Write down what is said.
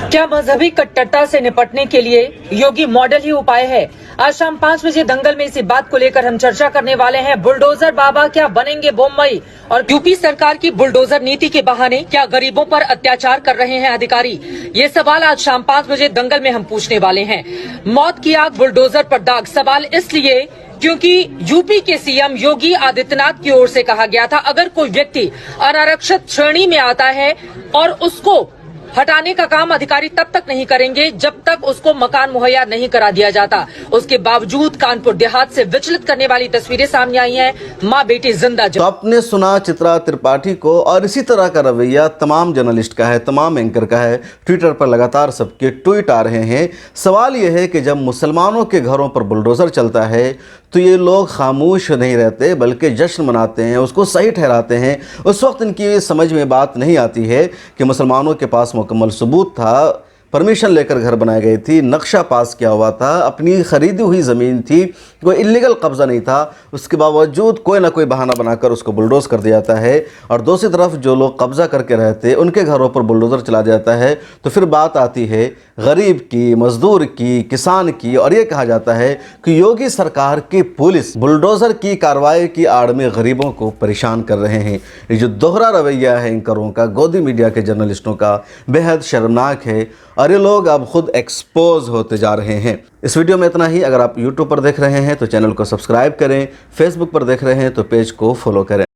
क्या मजहबी कट्टरता से निपटने के लिए योगी मॉडल ही उपाय है? आज शाम 5 बजे दंगल में इसी बात को लेकर हम चर्चा करने वाले हैं। बुलडोजर बाबा क्या बनेंगे बोम्बई? और यूपी सरकार की बुलडोजर नीति के बहाने क्या गरीबों पर अत्याचार कर रहे हैं अधिकारी? ये सवाल आज शाम 5 बजे दंगल में हम पूछने वाले हैं। मौत की आग बुलडोजर पर दाग, सवाल इसलिए क्योंकि यूपी के सीएम योगी आदित्यनाथ की ओर से कहा गया था अगर कोई व्यक्ति अनारक्षित श्रेणी में आता है और उसको हटाने का काम अधिकारी तब तक नहीं करेंगे जब तक उसको मकान मुहैया नहीं करा दिया जाता। उसके बावजूद कानपुर देहात से विचलित करने वाली तस्वीरें सामने आई हैं। मां बेटी जिंदा। तो आपने सुना चित्रा त्रिपाठी को, और इसी तरह का रवैया तमाम जर्नलिस्ट का है, तमाम एंकर का है। ट्विटर पर लगातार सबके ट्वीट आ रहे हैं। सवाल यह है कि जब मुसलमानों के घरों पर बुलडोज़र चलता है तो ये लोग खामोश नहीं रहते बल्कि जश्न मनाते हैं, उसको सही ठहराते हैं। उस वक्त इनकी समझ में बात नहीं आती है कि मुसलमानों के पास मुकम्मल सबूत था, परमिशन लेकर घर बनाई गई थी, नक्शा पास किया हुआ था, अपनी ख़रीदी हुई ज़मीन थी, कोई इलीगल कब्ज़ा नहीं था। उसके बावजूद कोई ना कोई बहाना बनाकर उसको बुलडोज़ कर दिया जाता है। और दूसरी तरफ जो लोग कब्ज़ा करके रहते उनके घरों पर बुलडोज़र चला जाता है। तो फिर बात आती है गरीब की, मज़दूर की, किसान की, और ये कहा जाता है कि योगी सरकार की पुलिस बुलडोज़र की कार्रवाई की आड़ में गरीबों को परेशान कर रहे हैं। ये जो दोहरा रवैया है एंकरों का, गोदी मीडिया के जर्नलिस्टों का, बेहद शर्मनाक है और ये लोग अब खुद एक्सपोज होते जा रहे हैं। इस वीडियो में इतना ही। अगर आप यूट्यूब पर देख रहे हैं तो चैनल को सब्सक्राइब करें, फेसबुक पर देख रहे हैं तो पेज को फॉलो करें।